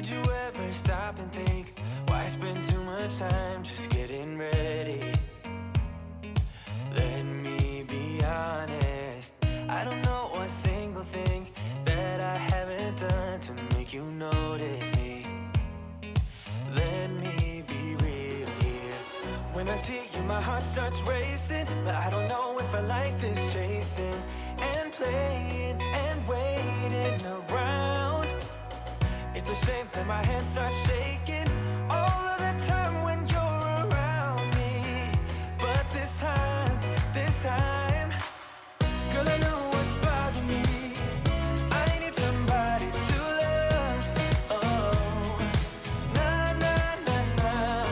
Did you ever stop and think, why spend too much time just getting ready? Let me be honest, I don't know a single thing that I haven't done to make you notice me. Let me be real here. When I see you, my heart starts racing, but I don't know if I like this chasing and playing and waiting around. It's a shame that my hands start shaking all of the time when you're around me. But this time, girl, I know what's bothering me. I need somebody to love. Oh, nah, nah, nah, nah.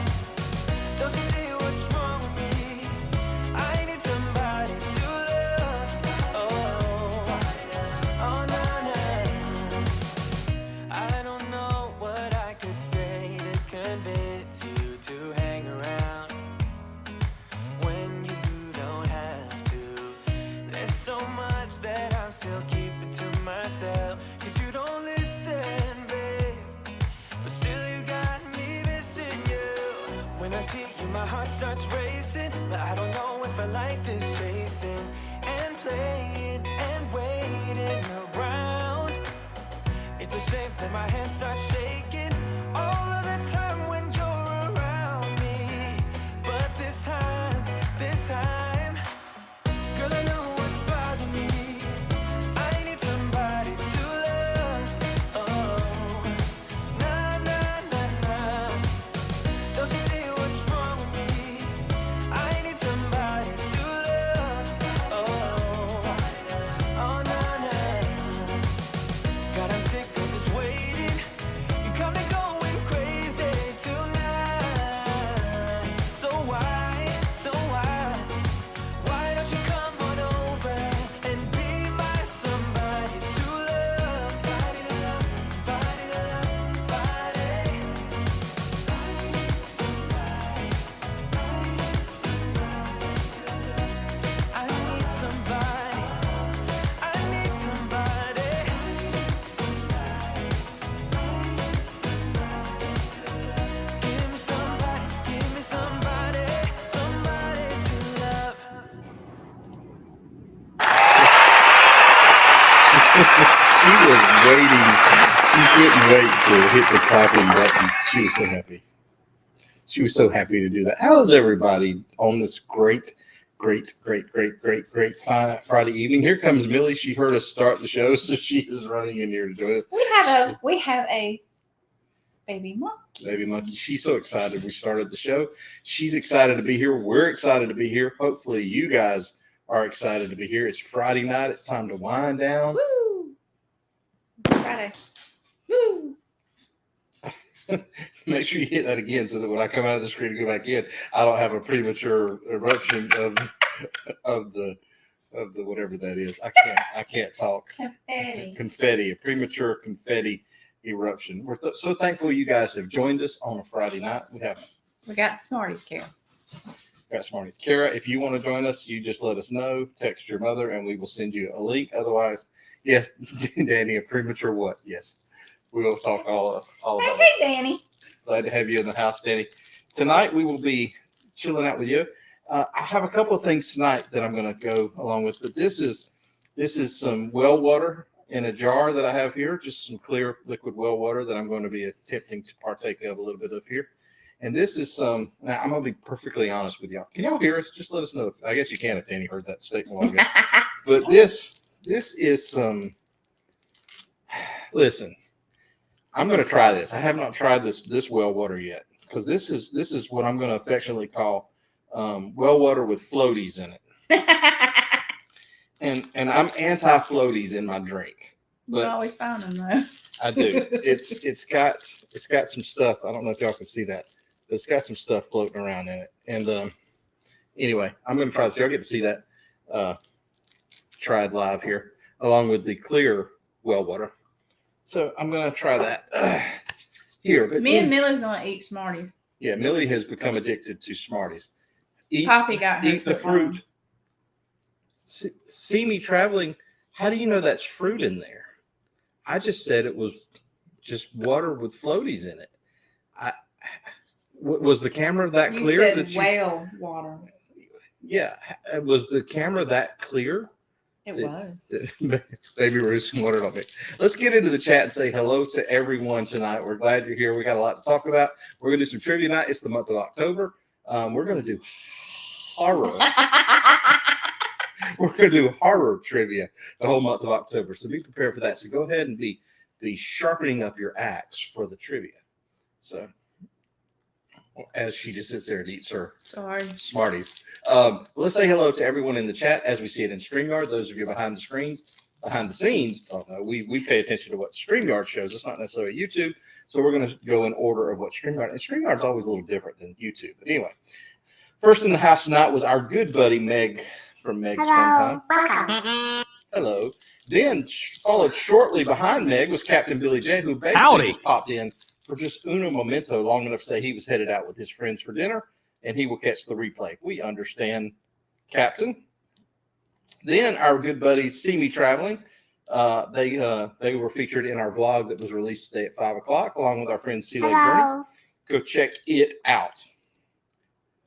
Don't you see what's wrong with me? I need somebody to love. Oh, oh, nah, nah. I don't know what I could say to convince you to hang around when you don't have to. There's so much that I'm still keeping to myself, 'cause you don't listen, babe. But still you got me missing you. When I see you, my heart starts racing, but I don't know if I like this chasing and playing and waiting around. It's a shame that my hands start shaking all of the time when you're around me. But this time, girl, I know what's bothering me. I need somebody to love. Oh, nah, nah, nah, nah. Don't you see what's wrong with me? I need somebody to love. Oh, oh, nah, nah. God, I'm sick of this waiting. You got me going crazy tonight. So why don't you come on over and be my somebody to love? Somebody to love, somebody to love, somebody. I need somebody to love. I need somebody. I need somebody. Give me somebody, somebody to love. She was waiting. She couldn't wait to hit the clapping button. She was so happy. She was so happy to do that. How is everybody on this great Friday evening? Here comes Millie. She heard us start the show, so she is running in here to join us. We have a baby monkey. Baby monkey. She's so excited we started the show. She's excited to be here. We're excited to be here. Hopefully you guys are excited to be here. It's Friday night. It's time to wind down. Woo! Friday. Woo! Make sure you hit that again so that when I come out of the screen and go back in, I don't have a premature eruption of the whatever that is. I can't talk. Confetti, a premature confetti eruption. We're so thankful you guys have joined us on a Friday night. We got Smarties, Carol. Got Smarties. Kara, if you want to join us, you just let us know. Text your mother and we will send you a link. Otherwise, yes, Danny, a premature what? Yes. We will talk all about it. Hey, Danny. Glad to have you in the house, Danny. Tonight we will be chilling out with you. I have a couple of things tonight that I'm going to go along with, but this is some well water in a jar that I have here, just some clear liquid well water that I'm going to be attempting to partake of a little bit of here. And this is some. Now I'm going to be perfectly honest with y'all. Can y'all hear us? Just let us know. I guess you can if Danny heard that statement a while ago. But this is some. Listen. I'm going to try this. I have not tried this well water yet because this is what I'm going to affectionately call well water with floaties in it. and I'm anti-floaties in my drink. But you always found them though. I do. It's got some stuff. I don't know if y'all can see that, but it's got some stuff floating around in it. And anyway, I'm going to try this. Y'all get to see that tried live here, along with the clear well water. So I'm going to try that here. But me and Millie's going to eat Smarties. Yeah, Millie has become addicted to Smarties. Poppy got her eat the fruit. See me traveling. How do you know that's fruit in there? I just said it was just water with floaties in it. Was the camera that You clear? said whale water. Yeah, was the camera that clear? It was. Baby Ruth watered on me. Let's get into the chat and say hello to everyone tonight. We're glad you're here. We got a lot to talk about. We're gonna do some trivia night. It's the month of October. We're gonna do horror. We're gonna do horror trivia the whole month of October. So be prepared for that. So go ahead and be sharpening up your axe for the trivia. So as she just sits there and eats her Smarties. Let's say hello to everyone in the chat as we see it in StreamYard. Those of you behind the scenes, don't know. We pay attention to what StreamYard shows. It's not necessarily YouTube. So we're going to go in order of what StreamYard. And StreamYard's always a little different than YouTube. But anyway, first in the house tonight was our good buddy Meg from Meg's Fun Time. Hello. Then followed shortly behind Meg was Captain Billy J, who basically just popped in for just uno momento, long enough to say he was headed out with his friends for dinner, and he will catch the replay. We understand, Captain. Then our good buddies See Me Traveling. They were featured in our vlog that was released today at 5 o'clock, along with our friend Sea Lake Journey. Go check it out.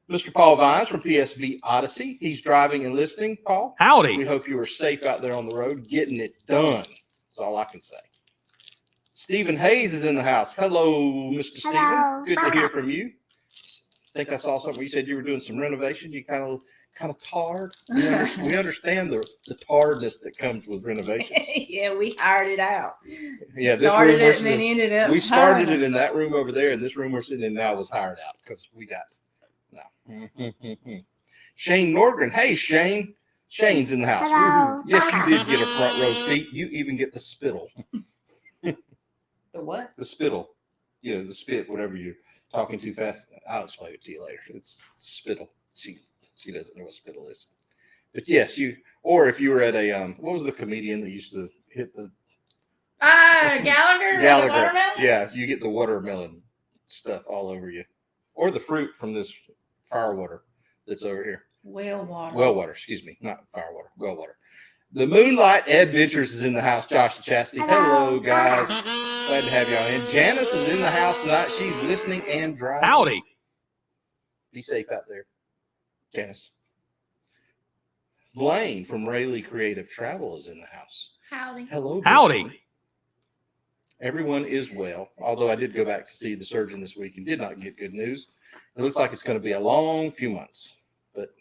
Mr. Paul Vines from PSV Odyssey. He's driving and listening, Paul. Howdy. We hope you are safe out there on the road, getting it done. That's all I can say. Stephen Hayes is in the house. Hello, Mr. Stephen. Good to hear from you. I think I saw something. You said you were doing some renovations. You kind of tarred. We understand the tarredness that comes with renovations. Yeah, we hired it out. Yeah, started it and then ended up. We started it in that room over there, and this room we're sitting in now was hired out because we got no. Shane Nordgren. Hey, Shane. Shane's in the house. Hello. Yes, you did get a front row seat. You even get the spittle. The what? The spittle. You know, the spit, whatever you're talking too fast. I'll explain it to you later. It's spittle. She doesn't know what spittle is. But yes, or if you were at a what was the comedian that used to hit the Gallagher? Gallagher. Yeah, you get the watermelon stuff all over you. Or the fruit from this fire water that's over here. Well water, excuse me. Not fire water, well water. The Moonlight Adventures is in the house. Josh and Chastity. Hello, guys. Glad to have y'all in. Janice is in the house tonight. She's listening and driving. Howdy. Be safe out there, Janice. Blaine from Rayleigh Creative Travel is in the house. Howdy. Hello. Howdy. Blaine. Everyone is well, although I did go back to see the surgeon this week and did not get good news. It looks like it's going to be a long few months, but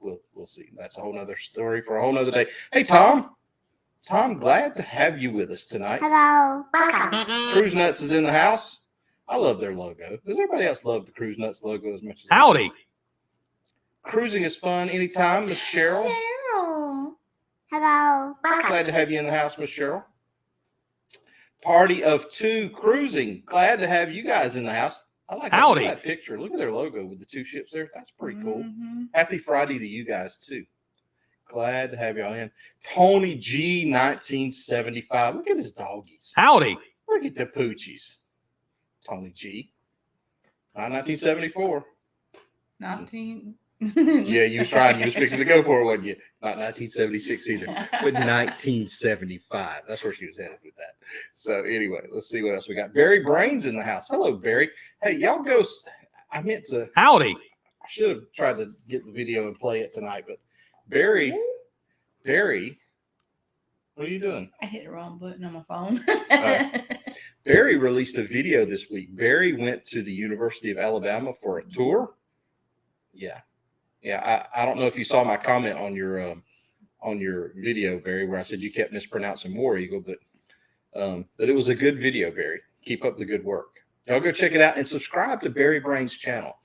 we'll see. That's a whole nother story for a whole nother day. Hey, Tom. Tom, glad to have you with us tonight. Hello. Cruise Nuts is in the house. I love their logo. Does everybody else love the Cruise Nuts logo as much as Howdy. Cruising is fun anytime, Miss Cheryl. Cheryl. Hello. Glad to have you in the house, Miss Cheryl. Party of Two Cruising. Glad to have you guys in the house. I like that, Howdy. that picture. Look at their logo with the two ships there. That's pretty cool. Mm-hmm. Happy Friday to you guys, too. Glad to have y'all in. Tony G, 1975. Look at his doggies. Howdy. Look at the poochies. Tony G. 1974. 19. Yeah, you was trying. You was fixing to go for it, wasn't you? Not 1976 either, but 1975. That's where she was headed with that. So anyway, let's see what else we got. Barry Brains in the house. Hello, Barry. Hey, y'all go. I meant to. Howdy. I should have tried to get the video and play it tonight, but Barry, what are you doing? I hit the wrong button on my phone. Barry released a video this week. Barry went to the University of Alabama for a tour. Yeah. I don't know if you saw my comment on your video, Barry, where I said you kept mispronouncing War Eagle, but it was a good video, Barry. Keep up the good work. Y'all go check it out and subscribe to Barry Brain's channel.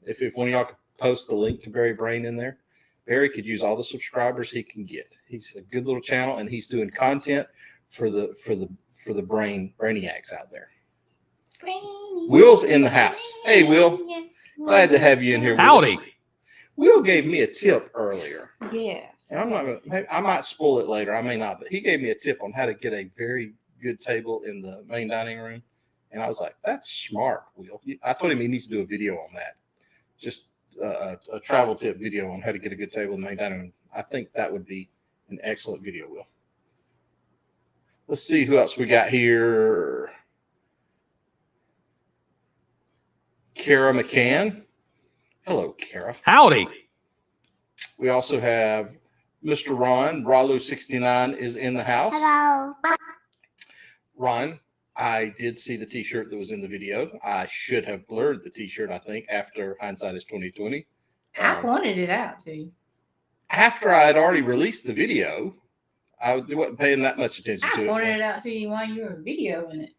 If one of y'all could post the link to Barry Brain in there, Barry could use all the subscribers he can get. He's a good little channel, and he's doing content for the brainiacs out there. Will's in the house. Hey, Will. Glad to have you in here with Howdy. us. Will gave me a tip earlier. Yes. And I'm not gonna, I might spoil it later. I may not, but he gave me a tip on how to get a very good table in the main dining room. And I was like, that's smart, Will. I told him he needs to do a video on that. Just a travel tip video on how to get a good table in the main dining room. I think that would be an excellent video, Will. Let's see who else we got here. Kara McCann. Hello, Kara. Howdy. We also have Mr. Ron. Ralu69 is in the house. Hello. Ron, I did see the t-shirt that was in the video. I should have blurred the t-shirt, I think, after hindsight is 2020. I pointed it out to you. After I had already released the video, I wasn't paying that much attention I to pointed it. it out to you while you were videoing it.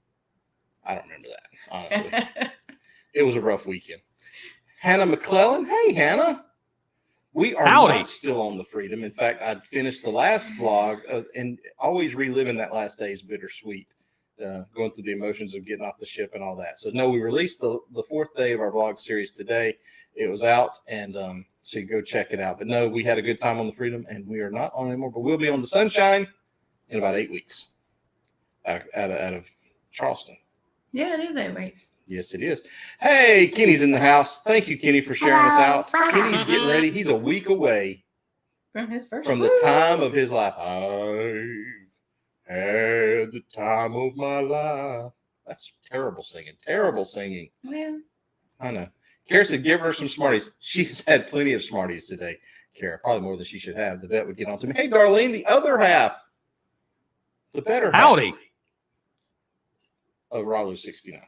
I don't remember that, honestly. It was a rough weekend. Hannah McClellan. Hey, Hannah. We are Howdy. not still on the Freedom. In fact, I'd finished the last vlog and always reliving that last day is bittersweet, going through the emotions of getting off the ship and all that. So, no, we released the fourth day of our vlog series today. It was out, and so you go check it out. But, no, we had a good time on the Freedom, and we are not on anymore. But we'll be on the Sunshine in about 8 weeks out of Charleston. Yeah, it is 8 weeks. Yes, it is. Hey, Kenny's in the house. Thank you, Kenny, for sharing us out. Hello. Kenny's getting ready. He's a week away From his first from the time of his life. I've had the time of my life. That's terrible singing. Terrible singing. Yeah. I know. Kara said, give her some Smarties. She's had plenty of Smarties today, Kara. Probably more than she should have. The vet would get on to me. Hey, Darlene, the other half. The better half Howdy. of Ralu 69.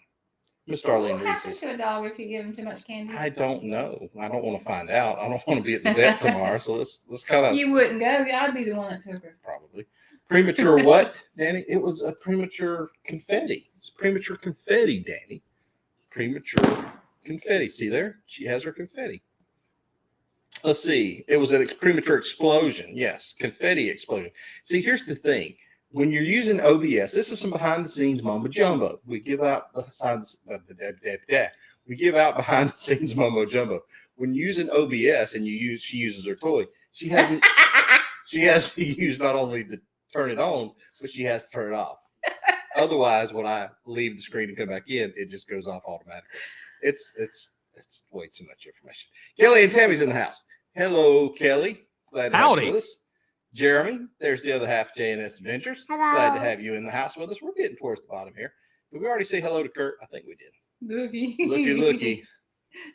Miss Darlene What happens Reese's. to a dog if you give him too much candy? I don't know. I don't want to find out. I don't want to be at the vet tomorrow. So let's kind of You wouldn't go. I'd be the one that took her. probably premature what, Danny? It was a premature confetti. It's premature confetti, Danny. Premature confetti. See there? She has her confetti. Let's see. It was a premature explosion. Yes, confetti explosion. See, here's the thing. When you're using OBS, this is some behind the scenes mumbo jumbo. We give out behind the scenes mumbo jumbo. When using OBS and she uses her toy, she has to use not only to turn it on, but she has to turn it off. Otherwise, when I leave the screen and come back in, it just goes off automatically. It's way too much information. Kelly and Tammy's in the house. Hello, Kelly. Glad to have Howdy. you with us. Jeremy, there's the other half, JNS Adventures. Hello. Glad to have you in the house with us. We're getting towards the bottom here. Did we already say hello to Kurt? I think we did. Looky. Looky.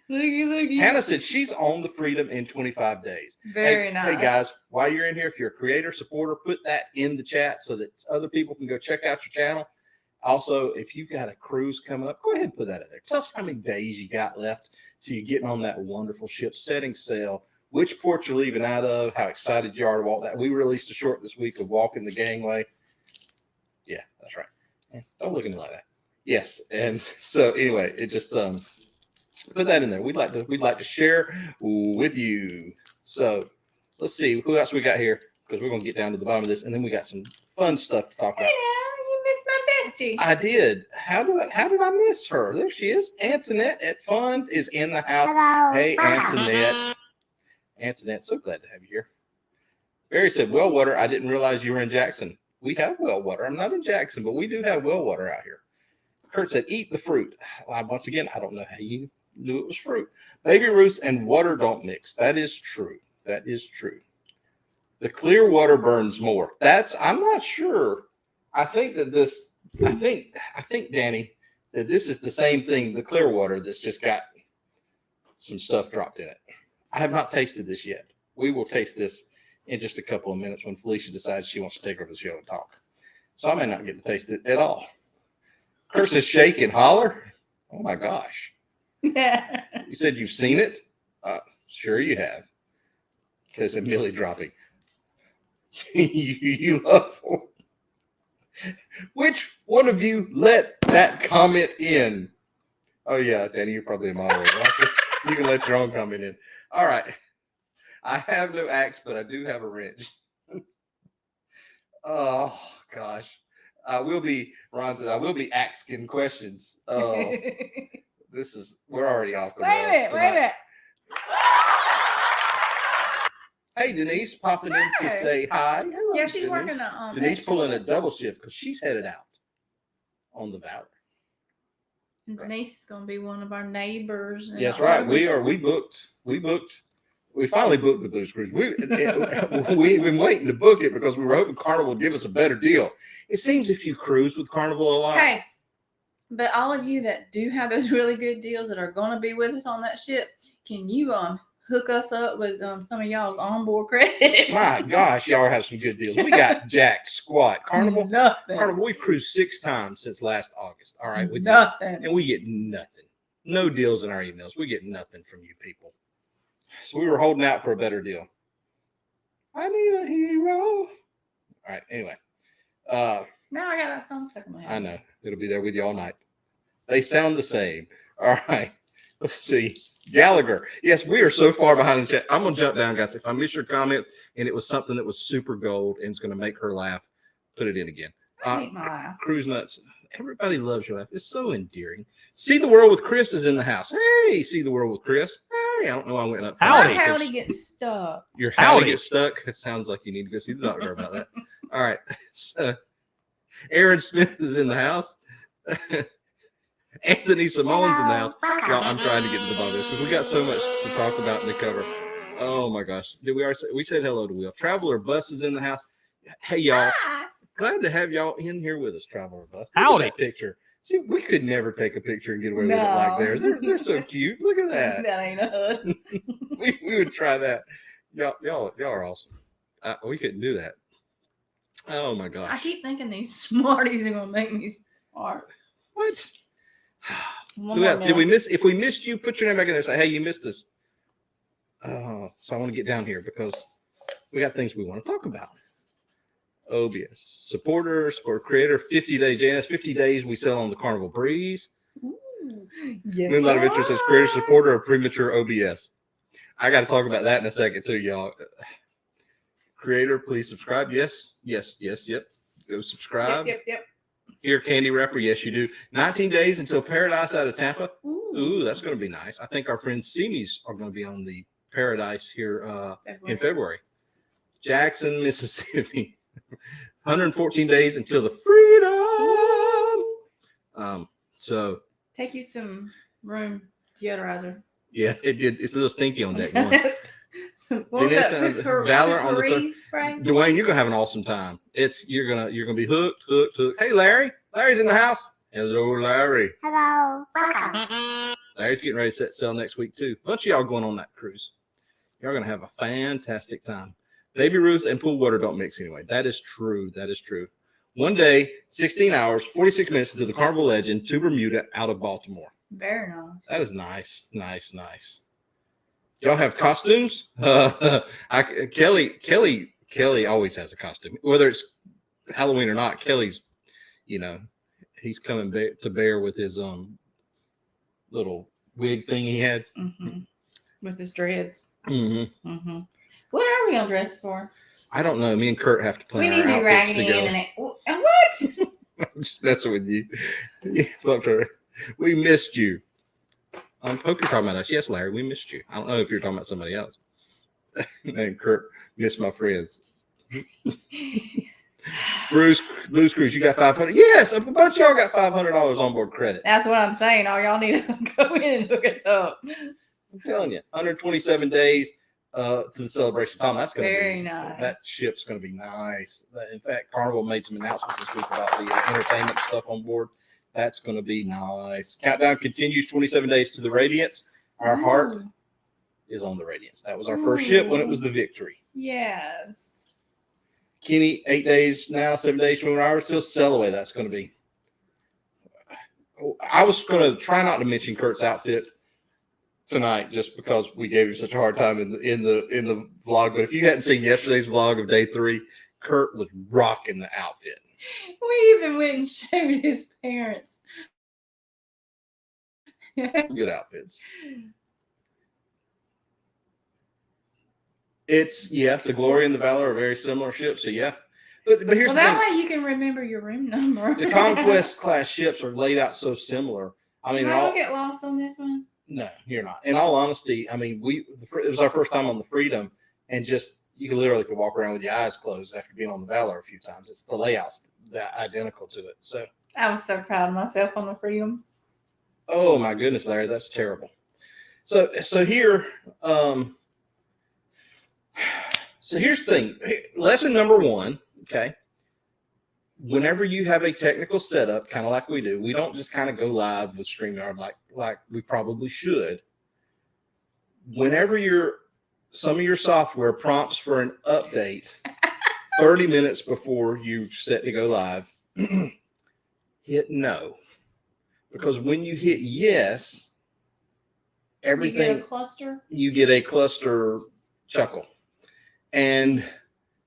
Looky. Hannah said she's on the Freedom in 25 days. Very nice. Hey, guys, while you're in here, if you're a creator, supporter, put that in the chat so that other people can go check out your channel. Also, if you've got a cruise coming up, go ahead and put that in there. Tell us how many days you got left till you're getting on that wonderful ship, setting sail, which port you're leaving out of, how excited you are to walk that. We released a short this week of walking the gangway. Yeah, that's right. Don't look at me like that. Yes, and so anyway, it just put that in there. We'd like to share with you. So let's see who else we got here, because we're gonna get down to the bottom of this, and then we got some fun stuff to talk Hey about. now, you missed my bestie. I did. How did I miss her? There she is. Antoinette at Fun is in the house. Hello. Hey, Antoinette. Antoinette, so glad to have you here. Barry said, well water. I didn't realize you were in Jackson. We have well water. I'm not in Jackson, but we do have well water out here. Kurt said, eat the fruit. Once again, I don't know how you knew it was fruit. Baby Ruth and water don't mix. That is true. That is true. The clear water burns more. I'm not sure. I think, Danny, that this is the same thing, the clear water that's just got some stuff dropped in it. I have not tasted this yet. We will taste this in just a couple of minutes when Felicia decides she wants to take over the show and talk. So I may not get to taste it at all. Kurt says shake and holler. Oh my gosh. You said you've seen it? Sure you have. Because of Millie dropping. you love. Which one of you let that comment in? Oh yeah, Danny, you're probably a moderator. You can let your own comment in. All right. I have no axe, but I do have a wrench. Oh gosh. Ron says, I will be asking questions. Oh, we're already off. Wait a minute. Hey, Denise, popping in to say hi. Hello, Yeah, she's Denise. working on Denise pulling a double shift because she's headed out on the Valor. And Denise is going to be one of our neighbors. in Yes, right. October. We finally booked the booze cruise. We've been waiting to book it because we were hoping Carnival would give us a better deal. It seems if you cruise with Carnival a lot, Hey, But all of you that do have those really good deals that are going to be with us on that ship, can you hook us up with some of y'all's onboard credit? My gosh, y'all have some good deals. We got jack squat. Carnival, Nothing. we've cruised 6 times since last August. All right, with Nothing. and we get nothing. No deals in our emails. We get nothing from you people. So we were holding out for a better deal. I need a hero. All right, anyway. Now I got that song stuck in my head. I know. It'll be there with you all night. They sound the same. All right. Let's see. Gallagher. Yes, we are so far behind in the chat. I'm going to jump down, guys. If I miss your comments and it was something that was super gold and it's going to make her laugh, put it in again. I hate my laugh. Cruise Nuts. Everybody loves your laugh. It's so endearing. See the World with Chris is in the house. Hey, See the World with Chris. Hey, I don't know why I went up. Howdy. My howdy gets stuck. Your howdy gets stuck. It sounds like you need to go see the doctor about that. All right. So, Aaron Smith is in the house. Anthony Simone's in the house. Y'all, I'm trying to get to the bottom of this because we got so much to talk about and to cover. Oh my gosh. Did we already say, we said hello to Will. Traveler Bus is in the house. Hey, y'all. Hi. Glad to have y'all in here with us, Traveler Bus. Howdy. Look at that picture. See, we could never take a picture and get away with it like theirs. They're so cute. Look at that. That ain't us. we would try that. Y'all are awesome. We couldn't do that. Oh my gosh. I keep thinking these smarties are gonna make me smart. What? One Who else? more Did we minute. miss? If we missed you, put your name back in there and say, hey, you missed us. Oh, so I want to get down here because we got things we want to talk about. OBS. Supporter creator, 50 days. JNS, 50 days we sell on the Carnival Breeze. Ooh, yes, Moonlight Adventures says creator, supporter of premature OBS. I got to talk about that in a second too, y'all. Creator, please subscribe. Yes. Go subscribe. Yep. Here, Candy Wrapper. Yes, you do. 19 days until Paradise out of Tampa. Ooh, that's going to be nice. I think our friends Seamies are going to be on the Paradise here in February. Jackson, Mississippi. 114 days until the freedom. So take you some room deodorizer. Yeah, it did. It's a little stinky on deck. Valor on the third. Dwayne, you're gonna have an awesome time. You're gonna be hooked. Hey, Larry. Larry's in the house. Hello, Larry. Hello. Welcome. Larry's getting ready to set sail next week too. A bunch of y'all going on that cruise. Y'all gonna have a fantastic time. Baby Ruth and pool water don't mix anyway. That is true. One day, 16 hours, 46 minutes to the Carnival Legend to Bermuda out of Baltimore. Very nice. That is nice. Y'all have costumes? Kelly always has a costume, whether it's Halloween or not. Kelly's, he's coming to bear with his little wig thing he had with his dreads. Mm-hmm. What are we on dress for? I don't know. Me and Kurt have to plan our outfits Raggedy together. And what? I'm just messing with you. We missed you. I hope you're talking about us. Yes, Larry, we missed you. I don't know if you're talking about somebody else. And Kurt missed my friends. Blues Cruise, you got 500. Yes, a bunch of y'all got $500 on board credit. That's what I'm saying. All y'all need to go in and hook us up. I'm telling you, 127 days to the celebration. Tom, that's going to be very nice. That ship's going to be nice. In fact, Carnival made some announcements this week about the entertainment stuff on board. That's going to be nice. Countdown continues, 27 days to the Radiance. Our heart is on the Radiance. That was our first ship when it was the Victory. Yes. Kenny, 8 days now, 7 days, 21 hours till sail away. That's going to be. I was going to try not to mention Kurt's outfit tonight just because we gave him such a hard time in the vlog. But if you hadn't seen yesterday's vlog of day 3, Kurt was rocking the outfit. We even went and showed his parents. Good outfits. The Glory and the Valor are very similar ships. So yeah, but here's the thing. That way you can remember your room number. The Conquest class ships are laid out so similar. I mean, I'll get lost on this one. No, you're not. In all honesty, I mean, it was our first time on the Freedom, and just you literally could walk around with your eyes closed after being on the Valor a few times. It's the layout's identical to it. So I was so proud of myself on the Freedom. Oh my goodness, Larry, that's terrible. So here, so here's the thing. Lesson number 1. Okay, whenever you have a technical setup, kind of like we do, we don't just kind of go live with StreamYard like we probably should. Whenever some of your software prompts for an update 30 minutes before you set to go live, hit no. Because when you hit yes, everything, you get a cluster chuckle. And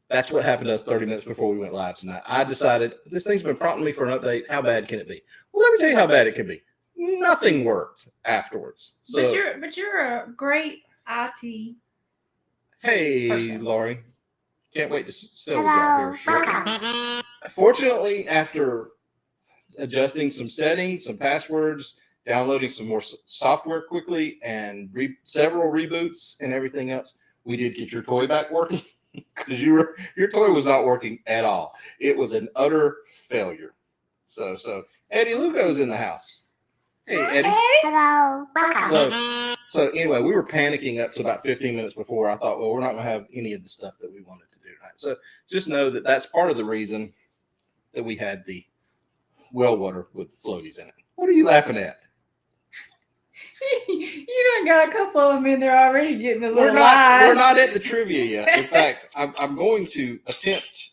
that's what happened to us 30 minutes before we went live tonight. I decided this thing's been prompting me for an update. How bad can it be? Well, let me tell you how bad it can be. Nothing worked afterwards. So, but you're a great IT. Hey, person. Laurie. Can't wait to settle down here. Fortunately, after adjusting some settings, some passwords, downloading some more software quickly, and several reboots and everything else, we did get your toy back working. Because your toy was not working at all. It was an utter failure. So Eddie Lugo's in the house. Hey, Eddie. Hello. Welcome. So anyway, we were panicking up to about 15 minutes before. I thought, well, we're not going to have any of the stuff that we wanted to do tonight. So just know that that's part of the reason that we had the well water with floaties in it. What are you laughing at? You done got a couple of them in there already getting a little We're not at the trivia yet. In fact, I'm going to attempt.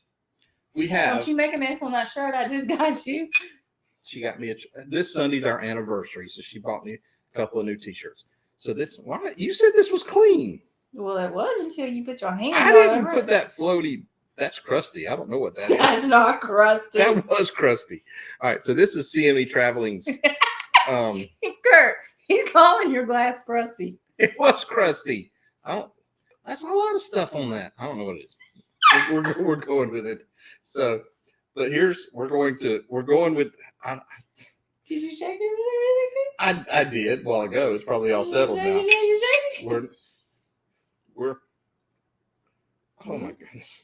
Don't you make a mess on that shirt I just got you. She got me this Sunday's our anniversary, so she bought me a couple of new T-shirts. So why you said this was clean? Well, it was until you put your hand. I didn't put that floaty. That's crusty. I don't know what that is. That's not crusty. That was crusty. All right, so this is CME Traveling's. Kurt, he's calling your glass crusty. It was crusty. That's a lot of stuff on that. I don't know what it is. We're going with it. So, but we're going with. Did you shake it? I did a while ago. It's probably all settled now. We're. Oh my goodness.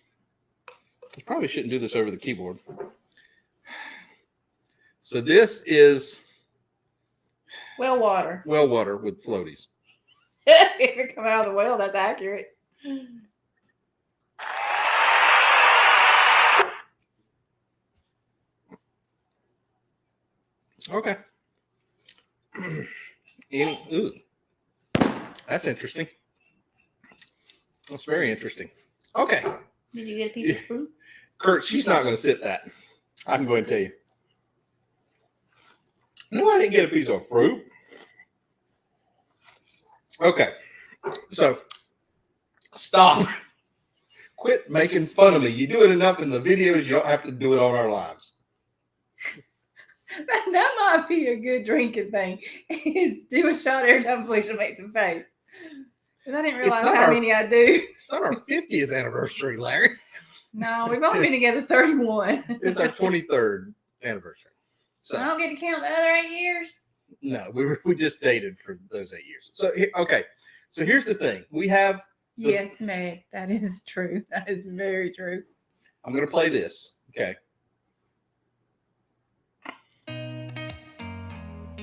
I probably shouldn't do this over the keyboard. So this is well water. Well water with floaties. If it come out of the well, that's accurate. Okay. Ooh. That's interesting. That's very interesting. Okay. Did you get a piece of fruit? Kurt, she's not going to sit that. I can go ahead and tell you. No, I didn't get a piece of fruit. Okay. So, stop. Quit making fun of me. You do it enough in the videos, you don't have to do it on our lives. That might be a good drinking thing. Is do a shot every time Felicia makes a face. Because I didn't realize how many I do. It's not our 50th anniversary, Larry. No, we've only been together 31. It's our 23rd anniversary. So I don't get to count the other 8 years. No, we just dated for those 8 years. So okay. So here's the thing. We have yes, Meg. That is true. That is very true. I'm going to play this. Okay.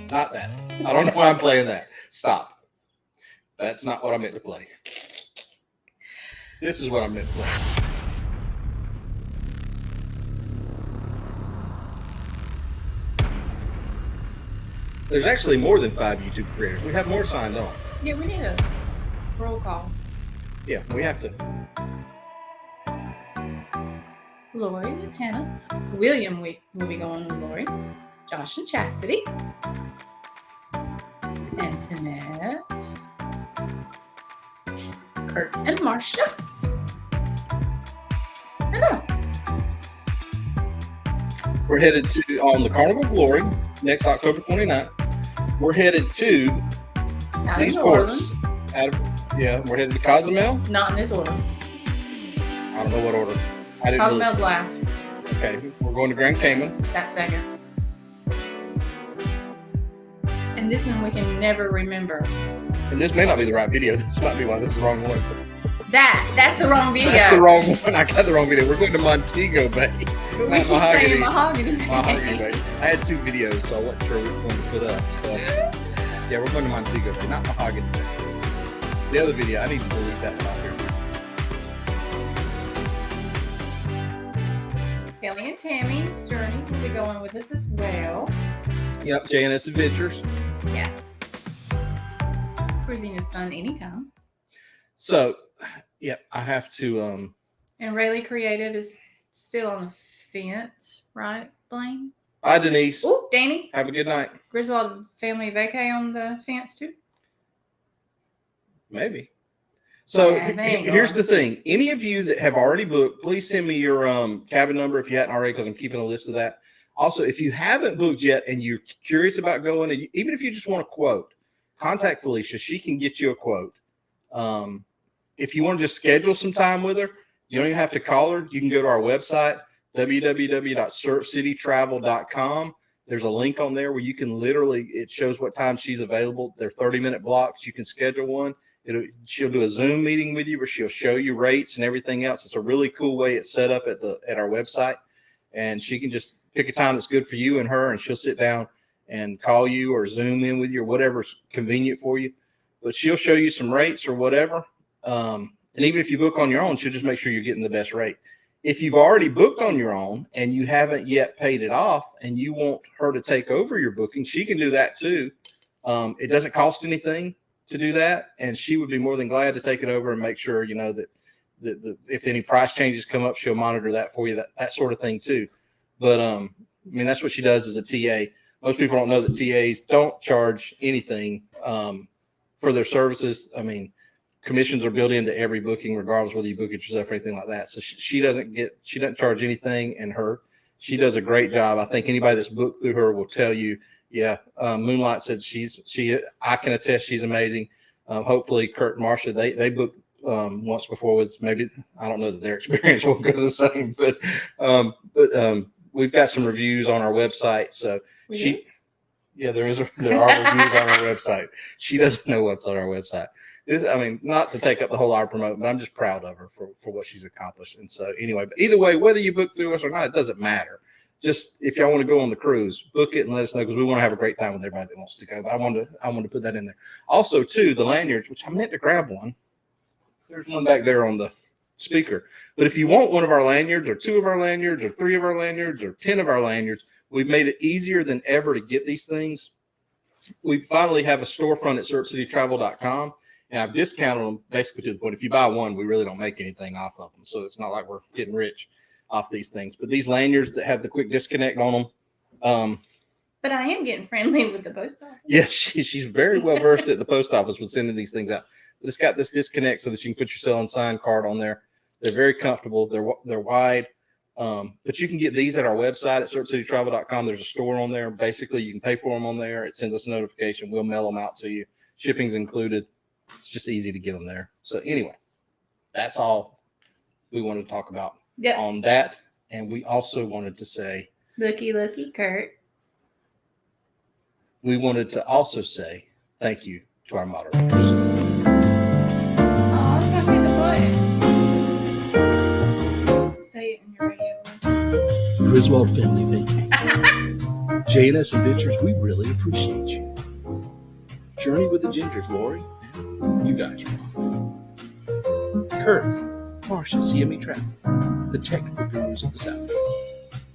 Not that. I don't know why I'm playing that. Stop. That's not what I meant to play. This is what I meant to play. There's actually more than 5 YouTube creators. We have more signed on. Yeah, we need a roll call. Yeah, we have to. Lori and Hannah. William will be going with Lori. Josh and Chastity. Antoinette. Kurt and Marcia. And us. We're headed to on the Carnival Glory next October 29th. We're headed to these ports. We're headed to Cozumel. Not in this order. I don't know what order. Cozumel's last. Okay, we're going to Grand Cayman. That's second. And this one we can never remember. And this may not be the right video. This might be why this is the wrong one. That's the wrong video. That's the wrong one. I got the wrong video. We're going to Montego Bay. We keep saying Mahogany Bay. Mahogany Bay. I had 2 videos, so I wasn't sure which one to put up. So yeah, we're going to Montego Bay, not Mahogany Bay. The other video, I need to delete that one out here. Kelly and Tammy's journeys will be going with us as well. Yep, JNS Adventures. Yes. Cruising is fun anytime. So, yep, I have to. And Rayleigh Creative is still on the fence, right, Blaine? Bye, Denise. Oh, Danny. Have a good night. Griswold family vacay on the fence too? Maybe. So Yeah, they ain't here's going. the thing. Any of you that have already booked, please send me your cabin number if you hadn't already, because I'm keeping a list of that. Also, if you haven't booked yet and you're curious about going, and even if you just want a quote, contact Felicia. She can get you a quote. If you want to just schedule some time with her, you don't even have to call her. You can go to our website, www.surfcitytravel.com. There's a link on there where you can literally, it shows what time she's available. They're 30-minute blocks. You can schedule one. She'll do a Zoom meeting with you where she'll show you rates and everything else. It's a really cool way it's set up at our website. And she can just pick a time that's good for you and her, and she'll sit down and call you or Zoom in with you or whatever's convenient for you. But she'll show you some rates or whatever. And even if you book on your own, she'll just make sure you're getting the best rate. If you've already booked on your own and you haven't yet paid it off and you want her to take over your booking, she can do that too. It doesn't cost anything to do that, and she would be more than glad to take it over and make sure, you know, that if any price changes come up, she'll monitor that for you, that sort of thing too. But I mean, that's what she does as a TA. Most people don't know that TAs don't charge anything for their services. I mean, commissions are built into every booking, regardless whether you book it yourself or anything like that. So she doesn't charge anything, and she does a great job. I think anybody that's booked through her will tell you, yeah. Moonlight said I can attest she's amazing. Hopefully Kurt and Marcia, they booked once before with maybe, I don't know that their experience will go the same, but we've got some reviews on our website. So there are reviews on our website. She doesn't know what's on our website. I mean, not to take up the whole hour promoting, but I'm just proud of her for what she's accomplished. And so anyway, but either way, whether you book through us or not, it doesn't matter. Just if y'all want to go on the cruise, book it and let us know, because we want to have a great time with everybody that wants to go. But I want to put that in there. Also, too, the lanyards, which I meant to grab one. There's one back there on the speaker. But if you want one of our lanyards, or two of our lanyards, or three of our lanyards, or 10 of our lanyards, we've made it easier than ever to get these things. We finally have a storefront at surfcitytravel.com. And I've discounted them basically to the point, if you buy one, we really don't make anything off of them. So it's not like we're getting rich off these things. But these lanyards that have the quick disconnect on them. But I am getting friendly with the post office. Yeah, she's very well versed at the post office with sending these things out. But it's got this disconnect so that you can put your sell and sign card on there. They're very comfortable. They're wide. But you can get these at our website at surfcitytravel.com. There's a store on there. Basically, you can pay for them on there. It sends us a notification. We'll mail them out to you. Shipping's included. It's just easy to get them there. So anyway, that's all we wanted to talk about on that. And we also wanted to say, Looky, Kurt. We wanted to also say thank you to our moderators. Oh, I'm going to hit the button. Say it in your radio voice. Griswold Family Vacation. JNS Adventures, we really appreciate you. Journey with the Gingers, Lori. You guys rock. Kurt, Marcia, CME Travel, the technical gurus of the South.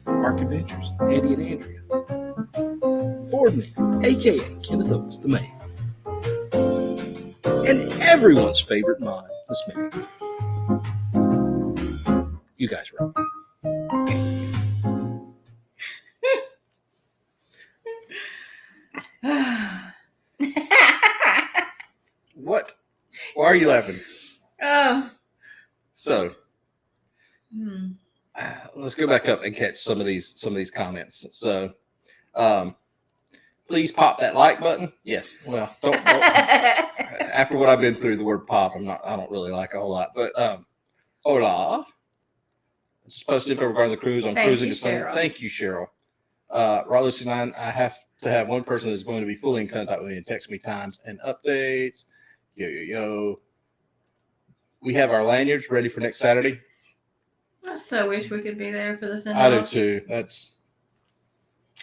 Ark Adventures, Andy and Andrea. Fordman, a.k.a. Kenneth Oates, the man. And everyone's favorite mod, Miss Mary. You guys rock. What? Why are you laughing? Oh. So, let's go back up and catch some of these comments. So, please pop that like button. Yes. Well, don't after what I've been through, the word pop, I don't really like a whole lot. But hola. It's supposed to be regarding the cruise. I'm cruising to Spain. Thank you, Cheryl. Raleigh 69, I have to have one person that's going to be fully in contact with me and text me times and updates. Yo. We have our lanyards ready for next Saturday. I so wish we could be there for the send-off. I do too.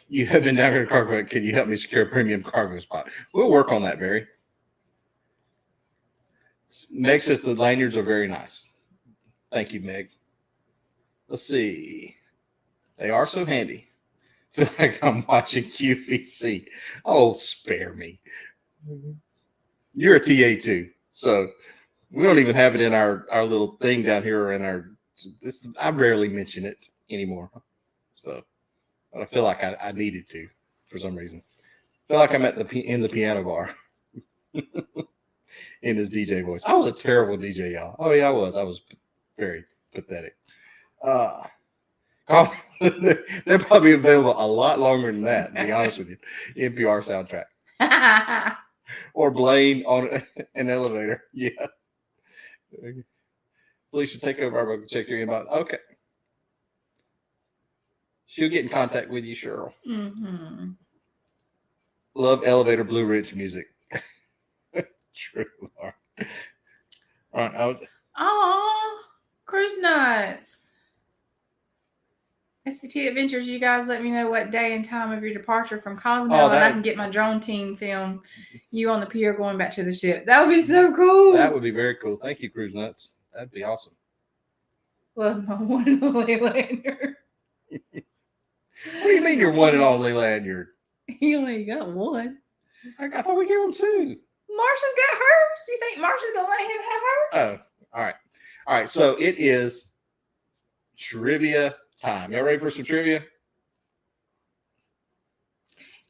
You have been down here to cargo. Can you help me secure a premium cargo spot? We'll work on that, Barry. Meg says the lanyards are very nice. Thank you, Meg. Let's see. They are so handy. Feel like I'm watching QVC. Oh, spare me. You're a TA too, so we don't even have it in our little thing down here or in our. I rarely mention it anymore, so but I feel like I needed to for some reason. I feel like I'm at in the piano bar in his DJ voice. I was a terrible DJ, y'all. Oh yeah, I was. I was very pathetic. They're probably available a lot longer than that, to be honest with you. NPR soundtrack. Or Blaine on an elevator. Yeah. Felicia, take over. I'm going to check your inbox. Okay. She'll get in contact with you, Cheryl. Mm-hmm. Love elevator Blue Ridge music. True. All right. Oh, cruise nuts. SCT Adventures, you guys let me know what day and time of your departure from Cozumel, and I can get my drone team film you on the pier going back to the ship. That would be so cool. That would be very cool. Thank you, Cruise Nuts. That'd be awesome. Love my one and only lanyard. What do you mean you're one and only lanyard? He only got one. I thought we gave him two. Marsha's got hers. Do you think Marsha's going to let him have hers? Oh, all right. All right, so it is trivia time. Y'all ready for some trivia?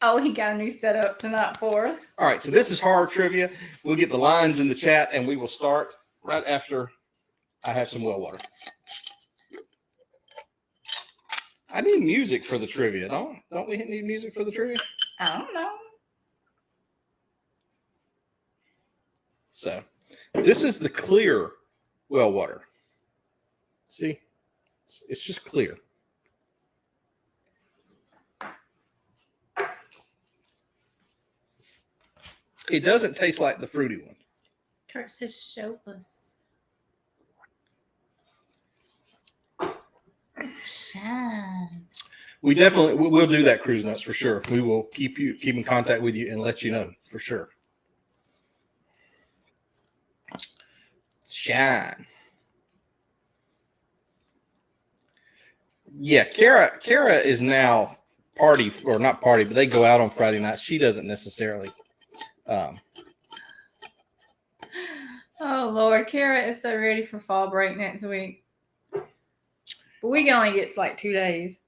Oh, he got a new setup tonight for us. All right, so this is horror trivia. We'll get the lines in the chat, and we will start right after I have some well water. I need music for the trivia, don't we need music for the trivia? I don't know. So this is the clear well water. See, it's just clear. It doesn't taste like the fruity one. Kurt says show us. Shine. We'll do that, Cruise Nuts, for sure. We will keep in contact with you and let you know for sure. Shine. Yeah, Kara is now party, or not party, but they go out on Friday night. She doesn't necessarily. Oh Lord, Kara is so ready for fall break next week. But we can only get to like 2 days.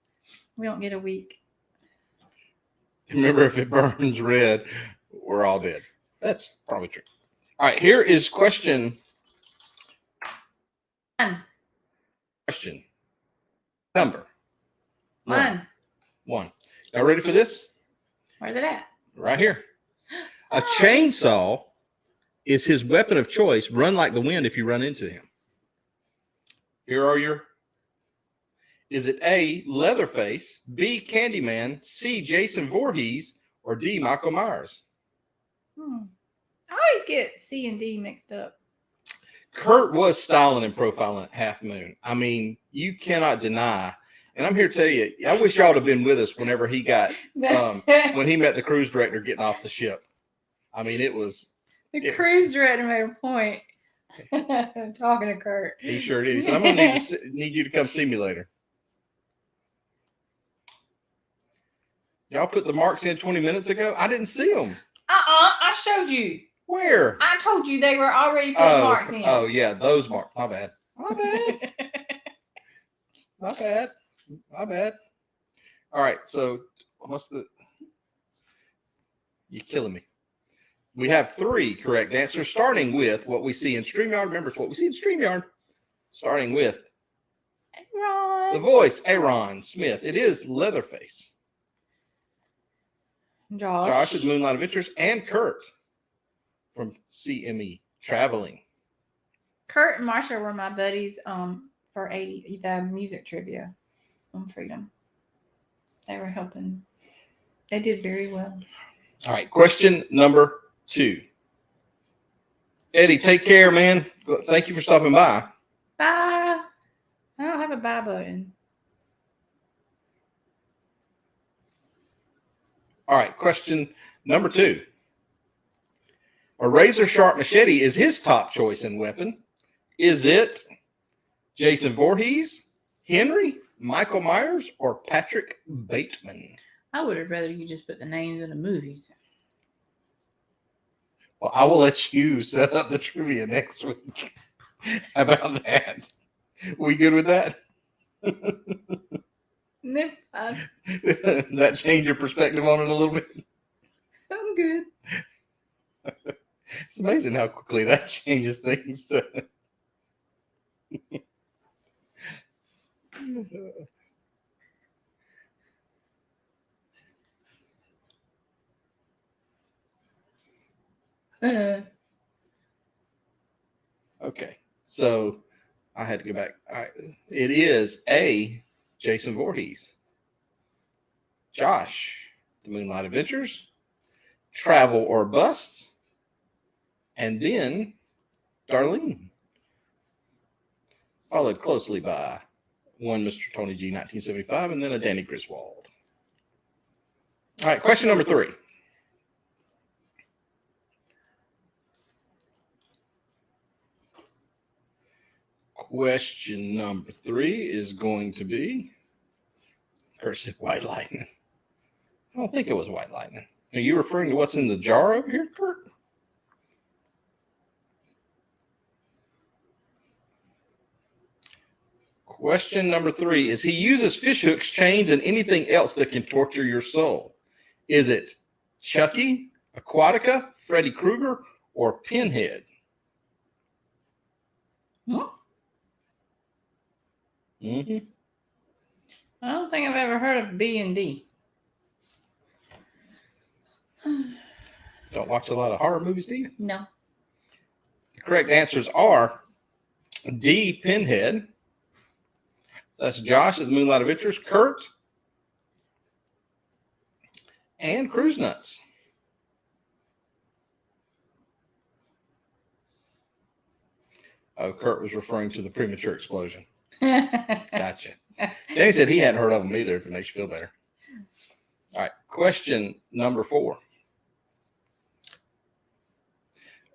We don't get a week. Remember, if it burns red, we're all dead. That's probably true. All right, here is question number one. Y'all ready for this? Where's it at? Right here. A chainsaw is his weapon of choice. Run like the wind if you run into him. Here are your. Is it A, Leatherface, B, Candyman, C, Jason Voorhees, or D, Michael Myers? I always get C and D mixed up. Kurt was styling and profiling at Half Moon. I mean, you cannot deny. And I'm here to tell you, I wish y'all would have been with us whenever he got, when he met the cruise director getting off the ship. I mean, the cruise director made a point. Talking to Kurt. He sure did. He said, I'm going to need you to come see me later. Y'all put the marks in 20 minutes ago? I didn't see them. I showed you. Where? I told you they were already put marks in. Oh, yeah, those marks. My bad. My bad. All right, so you're killing me. We have 3 correct answers, starting with what we see in StreamYard. Remember, it's what we see in StreamYard. Starting with Aaron. the voice, Aaron Smith. It is Leatherface. Josh is Moonlight Adventures, and Kurt from CME Traveling. Kurt and Marsha were my buddies for the music trivia on Freedom. They were helping. They did very well. All right, question number 2. Eddie, take care, man. Thank you for stopping by. Bye. I don't have a bye button. All right, question number 2. A razor sharp machete is his top choice in weapon. Is it Jason Voorhees, Henry, Michael Myers or Patrick Bateman? I would have rather you just put the names in the movies. Well, I will let you set up the trivia next week. How about that? We good with that? Nope, Does that change your perspective on it a little bit? I'm good. It's amazing how quickly that changes things. Okay, so I had to go back. All right, it is A, Jason Voorhees, Josh, The Moonlight Adventures, Travel or Bust, and then Darlene, followed closely by one Mr. Tony G, 1975, and then a Danny Griswold. All right, question number 3. Question number 3 is going to be, curse it, white lightning. I don't think it was white lightning. Are you referring to what's in the jar over here, Kurt? Question number 3 is, he uses fish hooks, chains, and anything else that can torture your soul. Is it Chucky, Aquatica, Freddy Krueger, or Pinhead? Huh? Mm-hmm. I don't think I've ever heard of B&D. Don't watch a lot of horror movies, do you? No. The correct answers are D, Pinhead. That's Josh at the Moonlight Adventures, Kurt, and Cruise Nuts. Oh, Kurt was referring to the premature explosion. Gotcha. Danny said he hadn't heard of them either, if it makes you feel better. All right, question number 4.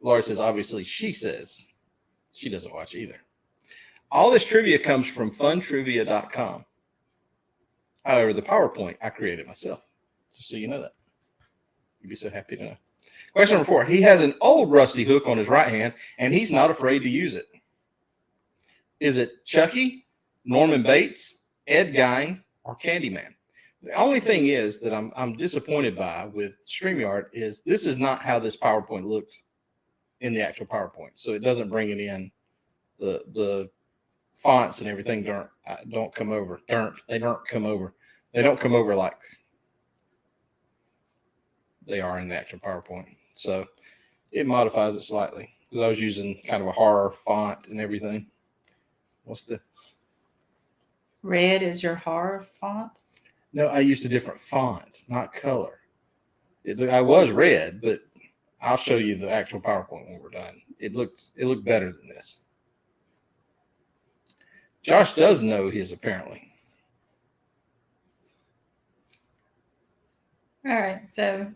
Laura says, obviously, she says she doesn't watch either. All this trivia comes from funtrivia.com. However, the PowerPoint, I created myself, just so you know that. You'd be so happy to know. Question number 4. He has an old rusty hook on his right hand, and he's not afraid to use it. Is it Chucky, Norman Bates, Ed Gein, or Candyman? The only thing is that I'm disappointed by with StreamYard is this is not how this PowerPoint looks in the actual PowerPoint. So it doesn't bring it in. The fonts and everything don't come over. They don't come over. They don't come over like they are in the actual PowerPoint. So it modifies it slightly because I was using kind of a horror font and everything. What's the Red is your horror font? No, I used a different font, not color. I was red, but I'll show you the actual PowerPoint when we're done. It looked better than this. Josh does know his, apparently. All right, so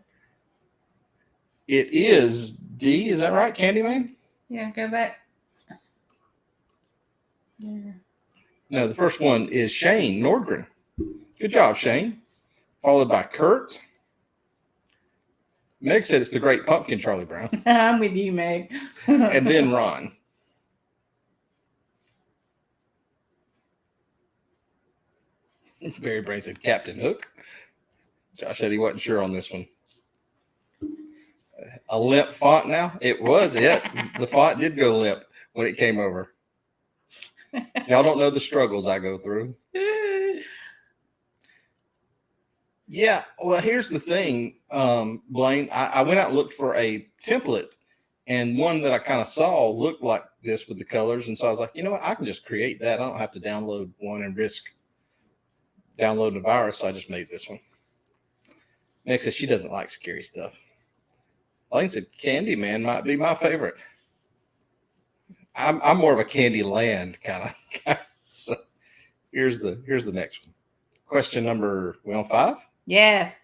It is D, is that right, Candyman? yeah, go back. Yeah. No, the first one is Shane Nordgren. Good job, Shane. Followed by Kurt. Meg said it's the Great Pumpkin, Charlie Brown. I'm with you, Meg. And then Ron. Barry Brain said Captain Hook. Josh said he wasn't sure on this one. A limp font now? It was it. The font did go limp when it came over. Y'all don't know the struggles I go through. Yeah, well, here's the thing, Blaine. I went out and looked for a template, and one that I kind of saw looked like this with the colors. And so I was like, you know what? I can just create that. I don't have to download one and risk downloading a virus. So I just made this one. Meg says she doesn't like scary stuff. Blaine said Candyman might be my favorite. I'm more of a Candyland kind of. So here's the next one. Question number, we on 5? Yes.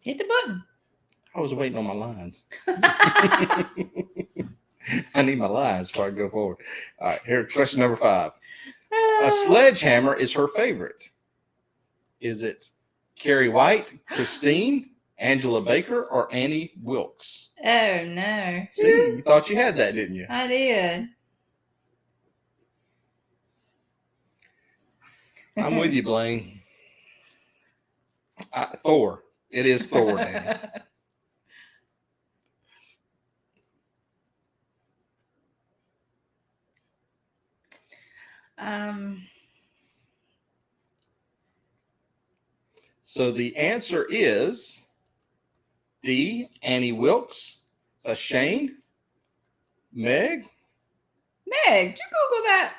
Hit the button. I was waiting on my lines. I need my lines before I go forward. All right, here, question number 5. A sledgehammer is her favorite. Is it Carrie White, Christine, Angela Baker, or Annie Wilkes? Oh no. See, you thought you had that, didn't you? I did. I'm with you, Blaine. Thor. It is Thor, Danny. So the answer is D, Annie Wilkes. Is that Shane? Meg? Meg, did you Google that?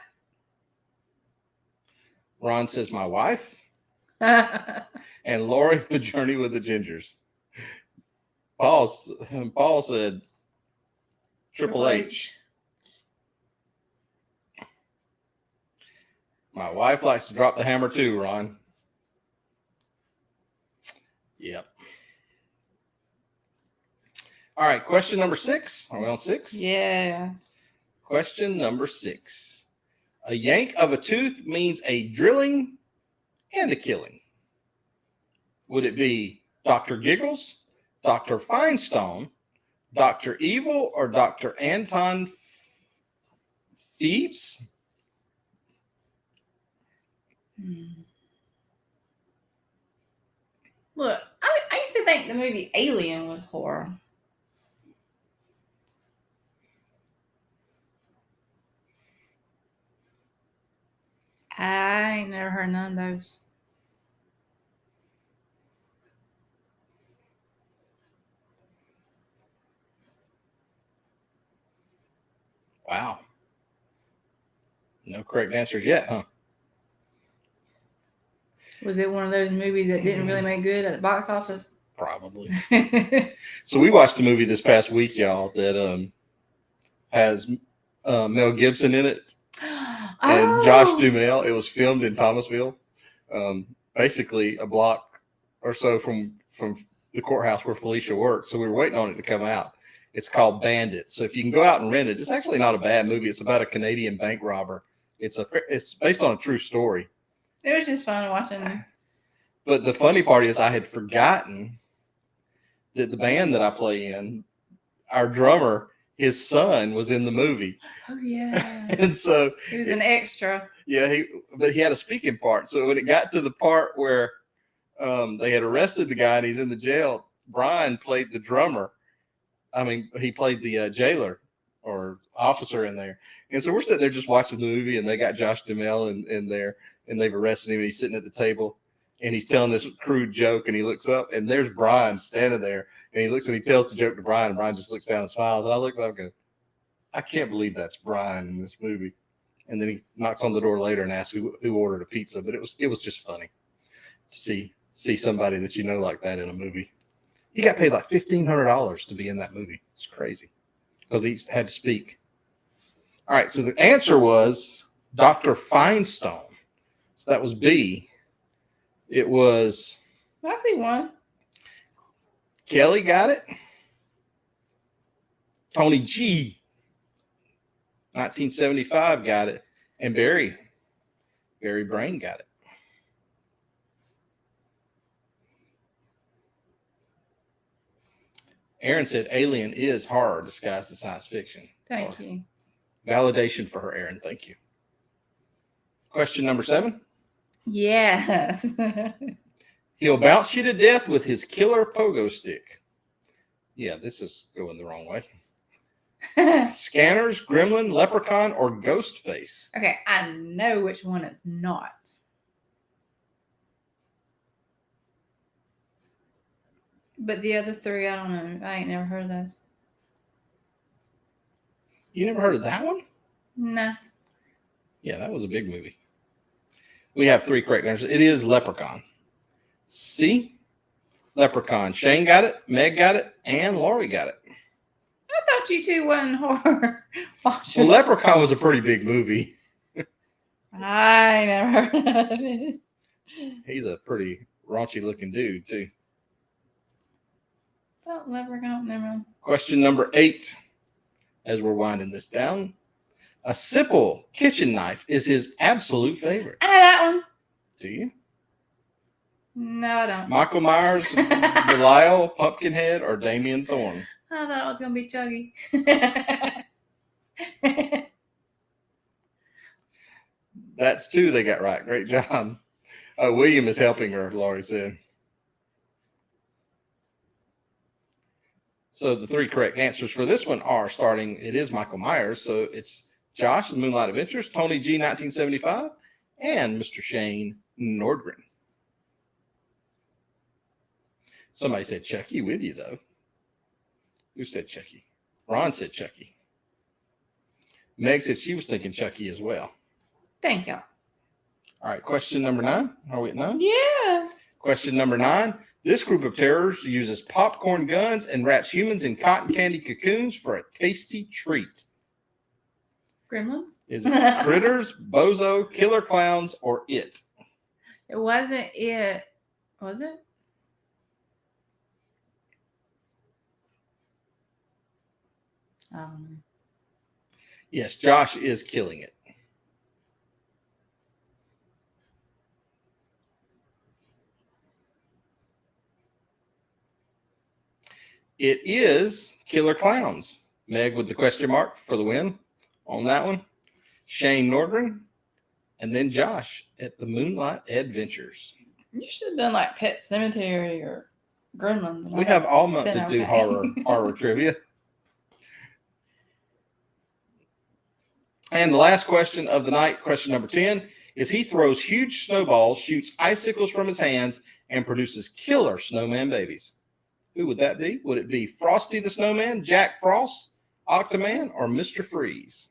Ron says my wife. And Lori, The Journey with the Gingers. Paul said Triple H. My wife likes to drop the hammer too, Ron. Yep. All right, question number 6. Are we on 6? Yes. Question number 6. A yank of a tooth means a drilling and a killing. Would it be Dr. Giggles, Dr. Finestone, Dr. Evil, or Dr. Anton Phoebes? Look, I used to think the movie Alien was horror. I ain't never heard none of those. Wow. No correct answers yet, huh? Was it one of those movies that didn't really make good at the box office? Probably. So we watched a movie this past week, y'all, that has Mel Gibson in it and Josh Duhamel. It was filmed in Thomasville, basically a block or so from the courthouse where Felicia works. So we were waiting on it to come out. It's called Bandit. So if you can go out and rent it, it's actually not a bad movie. It's about a Canadian bank robber. It's based on a true story. It was just fun watching. But the funny part is I had forgotten that the band that I play in, our drummer, his son was in the movie. Oh yeah. And so he was an extra. Yeah, but he had a speaking part. So when it got to the part where they had arrested the guy and he's in the jail, Brian played the drummer. I mean, he played the jailer or officer in there. And so we're sitting there just watching the movie, and they got Josh Duhamel in there, and they've arrested him. And he's sitting at the table, and he's telling this crude joke, and he looks up, and there's Brian standing there, and he looks and he tells the joke to Brian, and Brian just looks down and smiles. And I look up and go, I can't believe that's Brian in this movie. And then he knocks on the door later and asks who ordered a pizza. But it was just funny to see somebody that you know like that in a movie. He got paid like $1,500 to be in that movie. It's crazy because he had to speak. All right, so the answer was Dr. Finestone. So that was B. It was. I see one. Kelly got it. Tony G. 1975 got it. And Barry Brain got it. Aaron said Alien is horror disguised as science fiction. Thank you. Validation for her, Aaron. Thank you. Question number 7. Yes. He'll bounce you to death with his killer pogo stick. Yeah, this is going the wrong way. Scanners, Gremlin, Leprechaun, or Ghostface? Okay, I know which one it's not. But the other 3, I don't know. I ain't never heard of those. You never heard of that one? No. Yeah, that was a big movie. We have 3 correct answers. It is Leprechaun. C, Leprechaun. Shane got it, Meg got it, and Lori got it. I thought you two wasn't horror watchers. Well, Leprechaun was a pretty big movie. I ain't never heard of it. He's a pretty raunchy looking dude, too. Leprechaun, never mind. Question number 8, as we're winding this down. A simple kitchen knife is his absolute favorite. I know that one. Do you? No, I don't. Michael Myers, Belial, Pumpkinhead, or Damien Thorne? I thought it was gonna be Chuggy. That's two they got right. Great job. William is helping her, Laurie said. So the three correct answers for this one are starting, it is Michael Myers. So it's Josh, the Moonlight Adventures, Tony G, 1975, and Mr. Shane Nordgren. Somebody said Chucky with you, though. Who said Chucky? Ron said Chucky. Meg said she was thinking Chucky as well. Thank y'all. All right, question number 9. Are we at 9? Yes. Question number 9. This group of terrors uses popcorn guns and wraps humans in cotton candy cocoons for a tasty treat. Gremlins? Is it Critters, Bozo, Killer Clowns, or It? It wasn't it. Was it? Yes, Josh is killing it. It is Killer Clowns. Meg with the question mark for the win on that one. Shane Nordgren, and then Josh at the Moonlight Adventures. You should have done like Pet Cemetery or Gremlins. We have all month Then to do okay. horror trivia. And the last question of the night, question number 10, is he throws huge snowballs, shoots icicles from his hands, and produces killer snowman babies. Who would that be? Would it be Frosty the Snowman, Jack Frost, Octoman, or Mr. Freeze?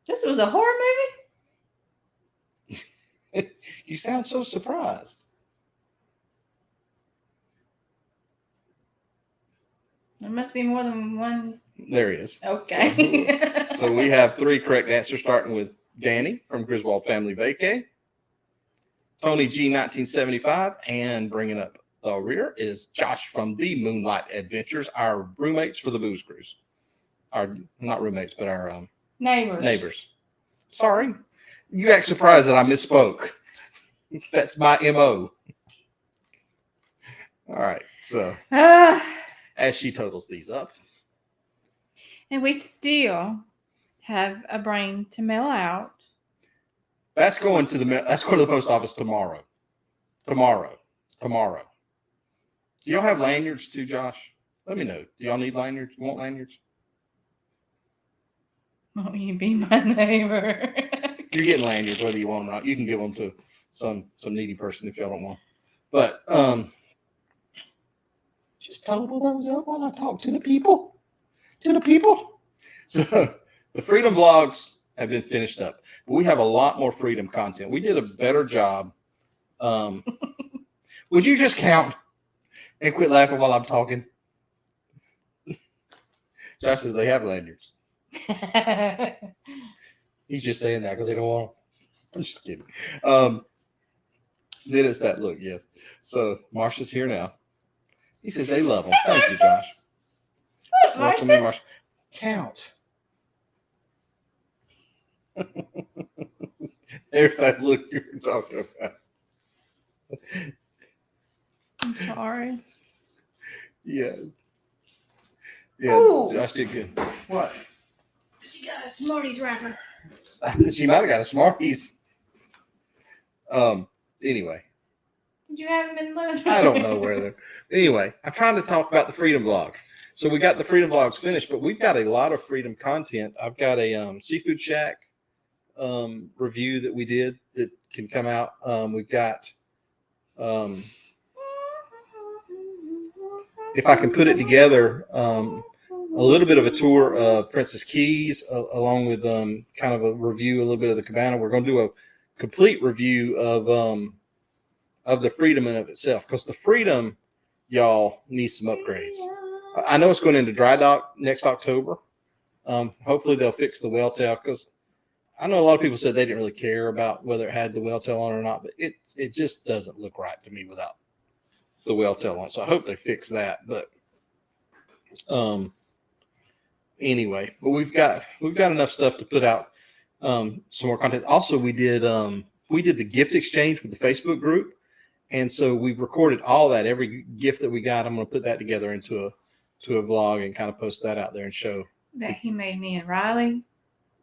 This was a horror movie? You sound so surprised. There must be more than one. There he is. Okay. So we have 3 correct answers, starting with Danny from Griswold Family Vacay, Tony G, 1975, and bringing up the rear is Josh from the Moonlight Adventures, our roommates for the Booze Cruise. Our, not roommates, but our neighbors. Sorry. You act surprised that I misspoke. That's my MO. All right. So as she totals these up. And we still have a brain to mail out. That's going to the post office tomorrow. Tomorrow. Do y'all have lanyards too, Josh? Let me know. Do y'all need lanyards? You want lanyards? Won't you be my neighbor? You're getting lanyards whether you want them or not. You can give them to some needy person if y'all don't want. But just total those up while I talk to the people. So the Freedom Vlogs have been finished up, but we have a lot more Freedom content. We did a better job. Would you just count and quit laughing while I'm talking? Josh says they have lanyards. He's just saying that because they don't want them. I'm just kidding. Then it's that look, yes. So Marsha's here now. He says they love them. Thank you, Josh. Welcome in, Marsha. Count. There's that look you were talking about. I'm sorry. Yeah. Ooh. Josh did good. What? She got a Smarties wrapper. She might have got a Smarties. Anyway. Did you have them in the I don't know where they're. Anyway, I'm trying to talk about the Freedom Vlog. So we got the Freedom Vlogs finished, but we've got a lot of Freedom content. I've got a Seafood Shack review that we did that can come out. We've got, if I can put it together, a little bit of a tour of Princess Keys, along with kind of a review, a little bit of the cabana. We're going to do a complete review of the Freedom in of itself, because the Freedom, y'all, needs some upgrades. I know it's going into dry dock next October. Hopefully they'll fix the whale tail, because I know a lot of people said they didn't really care about whether it had the whale tail on or not, but it just doesn't look right to me without the whale tail on. So I hope they fix that. But anyway, but we've got enough stuff to put out some more content. Also, we did the gift exchange with the Facebook group, and so we've recorded all that. Every gift that we got, I'm going to put that together into a vlog and kind of post that out there and show that he made me and Riley.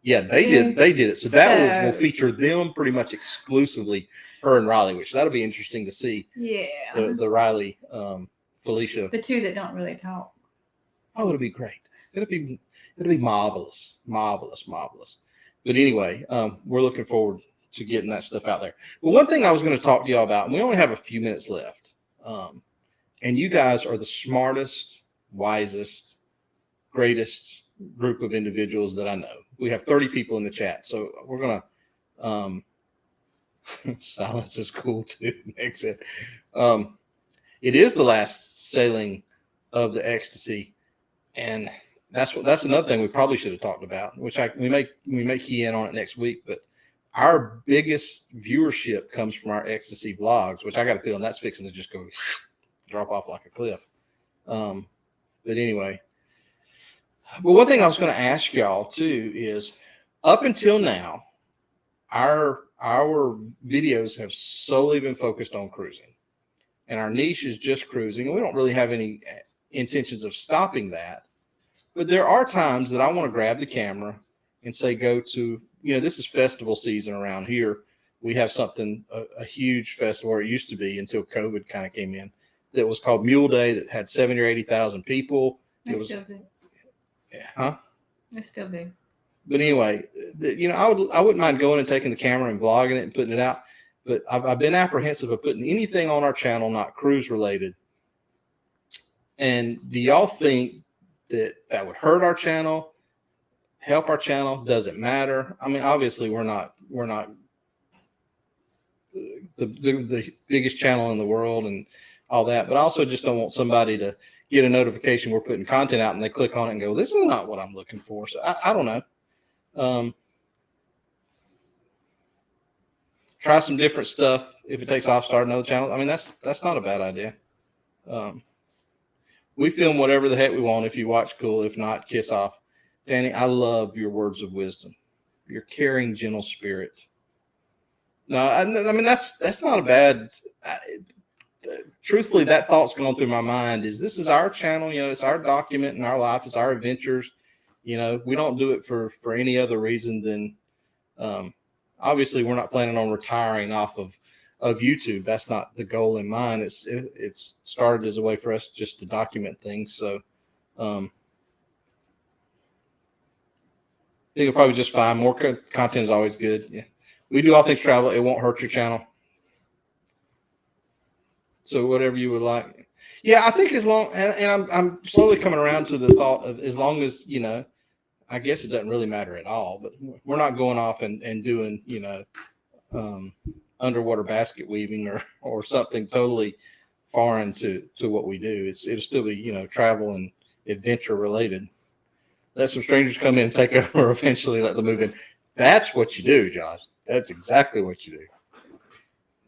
Yeah, they did it. So that will feature them pretty much exclusively, her and Riley, which that'll be interesting to see. Yeah. The Riley, Felicia. The two that don't really talk. Oh, it'll be great. It'll be marvelous. But anyway, we're looking forward to getting that stuff out there. But one thing I was going to talk to y'all about, and we only have a few minutes left, and you guys are the smartest, wisest, greatest group of individuals that I know. We have 30 people in the chat, so we're going to silence is cool too. Makes it. It is the last sailing of the Ecstasy, and that's another thing we probably should have talked about, which we may key in on it next week. But our biggest viewership comes from our Ecstasy vlogs, which I got a feeling that's fixing to just go drop off like a cliff. But anyway, but one thing I was going to ask y'all too is, up until now, our videos have solely been focused on cruising, and our niche is just cruising, and we don't really have any intentions of stopping that. But there are times that I want to grab the camera and say, go to, this is festival season around here. We have something, a huge festival, or it used to be until COVID kind of came in, that was called Mule Day, that had 70 or 80,000 people. It's still big. Huh? It's still big. But anyway, I wouldn't mind going and taking the camera and vlogging it and putting it out. But I've been apprehensive of putting anything on our channel not cruise related. And do y'all think that would hurt our channel, help our channel? Does it matter? I mean, obviously we're not the biggest channel in the world and all that, but I also just don't want somebody to get a notification we're putting content out and they click on it and go, this is not what I'm looking for. So I don't know. Try some different stuff. If it takes off, start another channel. I mean, that's not a bad idea. We film whatever the heck we want. If you watch, cool. If not, kiss off. Danny, I love your words of wisdom, your caring, gentle spirit. No, I mean, that's not a bad. Truthfully, that thought's going through my mind is, this is our channel. It's our document in our life. It's our adventures. We don't do it for any other reason than, obviously we're not planning on retiring off of YouTube. That's not the goal in mind. It's started as a way for us just to document things. So, I think it'll probably just fine. More content is always good. Yeah. We do all things travel. It won't hurt your channel. So whatever you would like. Yeah, I think as long, and I'm slowly coming around to the thought of, as long as, I guess it doesn't really matter at all, but we're not going off and doing, underwater basket weaving or something totally foreign to what we do. It'll still be, travel and adventure related. Let some strangers come in and take over, eventually let them move in. That's what you do, Josh. That's exactly what you do.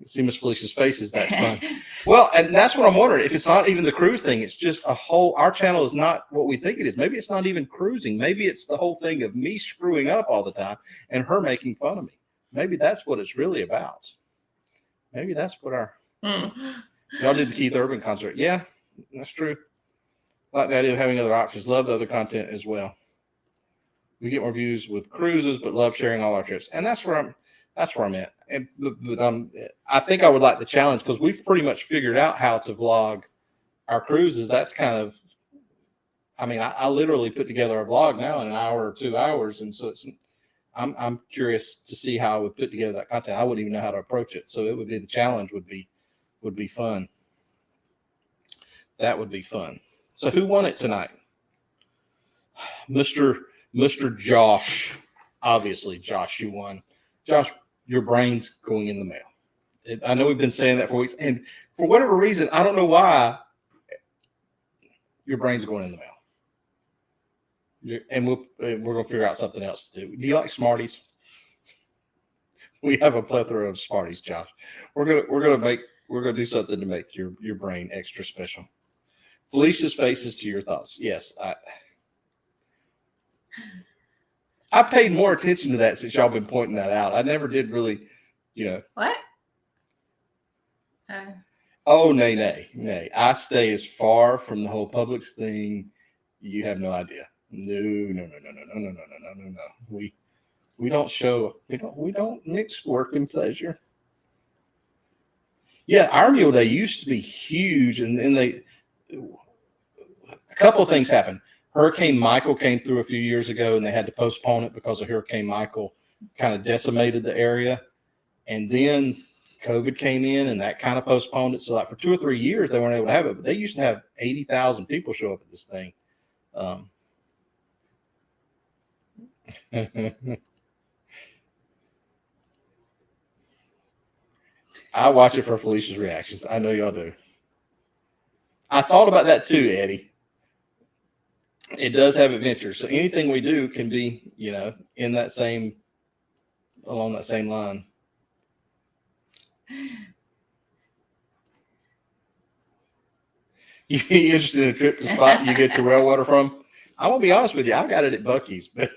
See Miss Felicia's faces. That's fun. Well, and that's what I'm wondering. If it's not even the cruise thing, it's just our channel is not what we think it is. Maybe it's not even cruising. Maybe it's the whole thing of me screwing up all the time and her making fun of me. Maybe that's what it's really about. Maybe that's what y'all did the Keith Urban concert. Yeah, that's true. Like the idea of having other options. Love the other content as well. We get more views with cruises, but love sharing all our trips. And that's where I'm at. And I think I would like the challenge, because we've pretty much figured out how to vlog our cruises. That's kind of, I literally put together a vlog now in an hour or 2 hours. And so I'm curious to see how I would put together that content. I wouldn't even know how to approach it. So it would be, the challenge would be fun. That would be fun. So who won it tonight? Mr. Josh. Obviously, Josh, you won. Josh, your brain's going in the mail. I know we've been saying that for weeks, and for whatever reason, I don't know why, your brain's going in the mail. And we're going to figure out something else to do. Do you like Smarties? We have a plethora of Smarties, Josh. We're gonna do something to make your brain extra special. Felicia's faces to your thoughts. Yes, I paid more attention to that since y'all been pointing that out. I never did really, What? Oh, nay. I stay as far from the whole Publix thing. You have no idea. No. We don't show. We don't mix work and pleasure. Yeah, our meal day used to be huge, and then a couple of things happened. Hurricane Michael came through a few years ago, and they had to postpone it because of Hurricane Michael kind of decimated the area. And then COVID came in, and that kind of postponed it. So like for 2 or 3 years, they weren't able to have it. But they used to have 80,000 people show up at this thing. I watch it for Felicia's reactions. I know y'all do. I thought about that too, Eddie. It does have adventures. So anything we do can be, along that same line. You interested in a trip to spot you get your well water from? I'm gonna be honest with you. I got it at Buc-ee's, but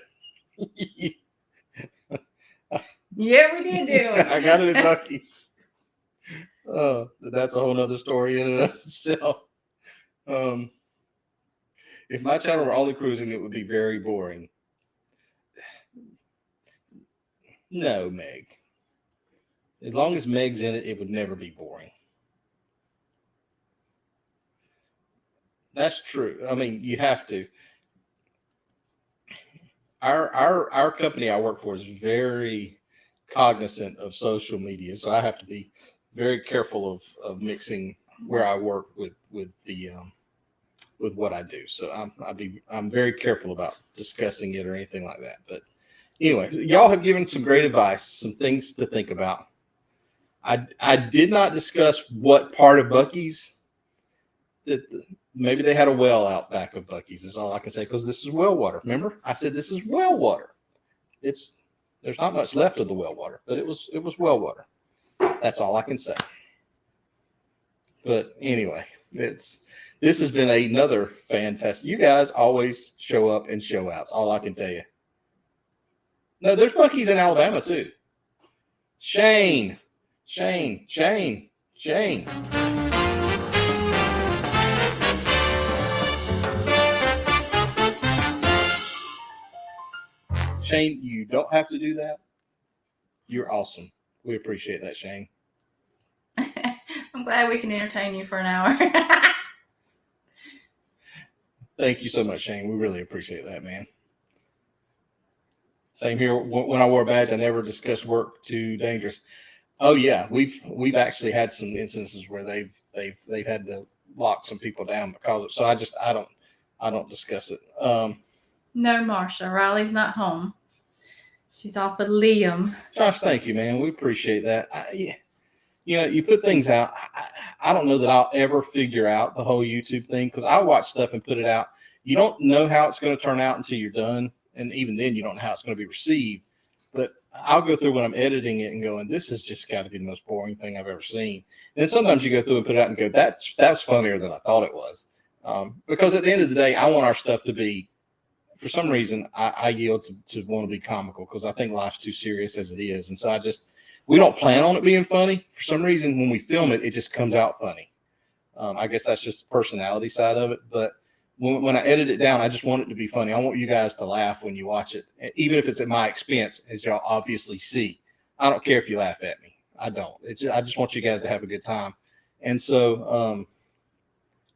Yeah, we did do it. I got it at Buc-ee's. Oh, that's a whole nother story in and of itself. If my channel were only cruising, it would be very boring. No, Meg. As long as Meg's in it, it would never be boring. That's true. I mean, you have to. Our company I work for is very cognizant of social media, so I have to be very careful of mixing where I work with what I do. So I'm very careful about discussing it or anything like that. But anyway, y'all have given some great advice, some things to think about. I did not discuss what part of Buc-ee's that maybe they had a well out back of Buc-ee's is all I can say, because this is well water. Remember, I said this is well water. There's not much left of the well water, but it was well water. That's all I can say. But anyway, this has been another fantastic. You guys always show up and show out. That's all I can tell you. No, there's Buc-ee's in Alabama too. Shane. Shane. Shane, you don't have to do that. You're awesome. We appreciate that, Shane. I'm glad we can entertain you for an hour. Thank you so much, Shane. We really appreciate that, man. Same here. When I wore a badge, I never discussed work too dangerous. Oh yeah, we've actually had some instances where they've had to lock some people down because of. So I don't discuss it. No, Marsha. Riley's not home. She's off with Liam. Josh, thank you, man. We appreciate that. You put things out. I don't know that I'll ever figure out the whole YouTube thing because I watch stuff and put it out. You don't know how it's going to turn out until you're done. And even then, you don't know how it's going to be received. But I'll go through when I'm editing it and going, this has just got to be the most boring thing I've ever seen. And then sometimes you go through and put it out and go, that's funnier than I thought it was. Because at the end of the day, I want our stuff to be, for some reason, I yield to want to be comical because I think life's too serious as it is. And so we don't plan on it being funny. For some reason, when we film it, it just comes out funny. I guess that's just the personality side of it. But when I edit it down, I just want it to be funny. I want you guys to laugh when you watch it, even if it's at my expense, as y'all obviously see. I don't care if you laugh at me. I don't. I just want you guys to have a good time. And so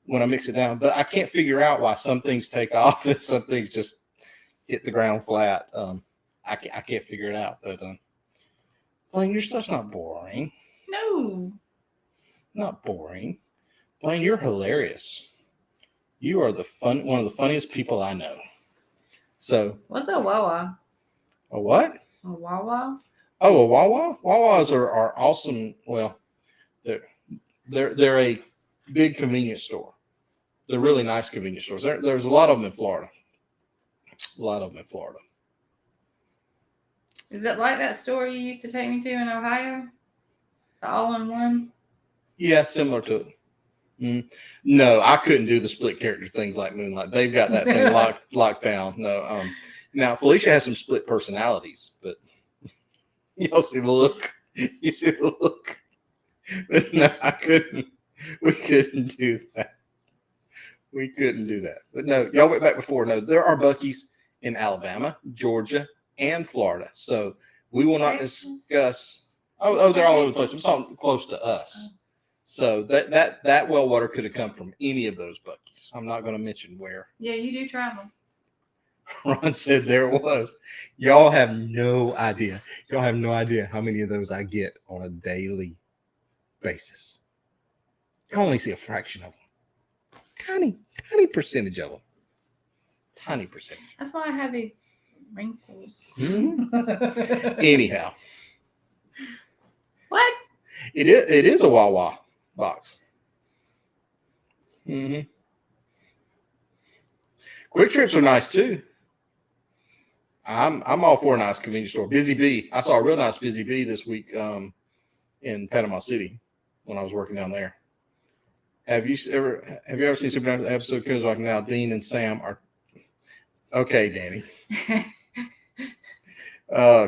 when I mix it down, but I can't figure out why some things take off and some things just hit the ground flat. I can't figure it out. But Blaine, your stuff's not boring. No. Not boring. Blaine, you're hilarious. You are one of the funniest people I know. So What's a Wawa? A what? A Wawa? Oh, a Wawa? Wawas are awesome. Well, they're a big convenience store. They're really nice convenience stores. There's a lot of them in Florida. Is it like that store you used to take me to in Ohio? The all-in-one? Yeah, similar to it. No, I couldn't do the split character things like Moonlight. They've got that thing locked down. No, Now, Felicia has some split personalities, but y'all see the look. You see the look. But no, I couldn't. We couldn't do that. We couldn't do that. But no, y'all went back before. No, there are Buc-ee's in Alabama, Georgia, and Florida. So we will not discuss. Oh, they're all over the place. It's all close to us. So that well water could have come from any of those Buc-ee's. I'm not going to mention where. Yeah, you do travel. Ron said there it was. Y'all have no idea. Y'all have no idea how many of those I get on a daily basis. I only see a fraction of them. Tiny percentage of them. Tiny percentage. That's why I have these wrinkles. Anyhow. What? It is a Wawa box. Mm-hmm. Quick Trips are nice too. I'm all for a nice convenience store. Busy Bee. I saw a real nice Busy Bee this week in Panama City when I was working down there. Have you ever seen Supernatural episode? Because like now Dean and Sam are okay, Danny.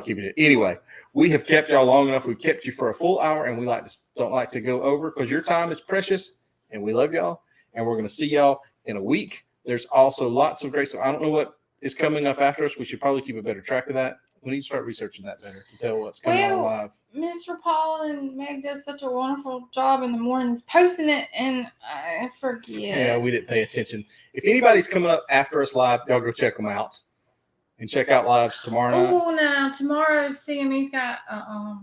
Keeping it anyway. We have kept y'all long enough. We've kept you for a full hour, and we don't like to go over because your time is precious, and we love y'all. And we're going to see y'all in a week. There's also lots of great stuff. I don't know what is coming up after us. We should probably keep a better track of that. We need to start researching that better to tell what's coming on live. Mr. Paul and Meg does such a wonderful job in the mornings posting it, and I forget. Yeah, we didn't pay attention. If anybody's coming up after us live, y'all go check them out. And check out lives tomorrow night. Oh, no. Tomorrow, CME's got a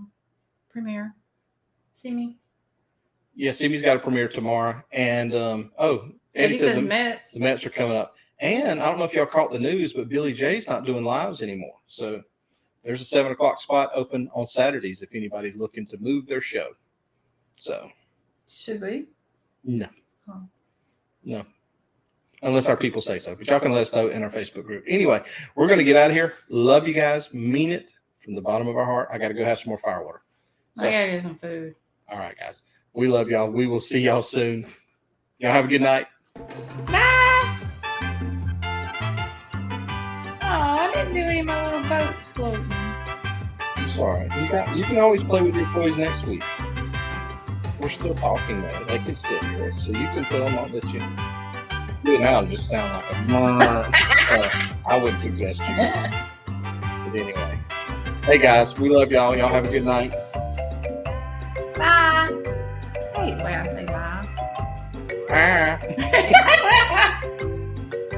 premiere. CME. Yeah, CME's got a premiere tomorrow. And, Eddie said the Mets are coming up. And I don't know if y'all caught the news, but Billy J's not doing lives anymore. So there's a 7 o'clock spot open on Saturdays if anybody's looking to move their show. So. Should we? No. Huh. No. Unless our people say so. But y'all can let us know in our Facebook group. Anyway, we're going to get out of here. Love you guys. Mean it from the bottom of our heart. I got to go have some more firewater. So, I got to get some food. All right, guys. We love y'all. We will see y'all soon. Y'all have a good night. Bye. Oh, I didn't do any of my little boats floating. I'm sorry. You can always play with your toys next week. We're still talking, though. They can still hear us. So you can tell them I'll let you. Do it now, it'll just sound like a so I wouldn't suggest you. But anyway. Hey guys, we love y'all. Y'all have a good night. Bye. Hey, the way I say bye. Bye.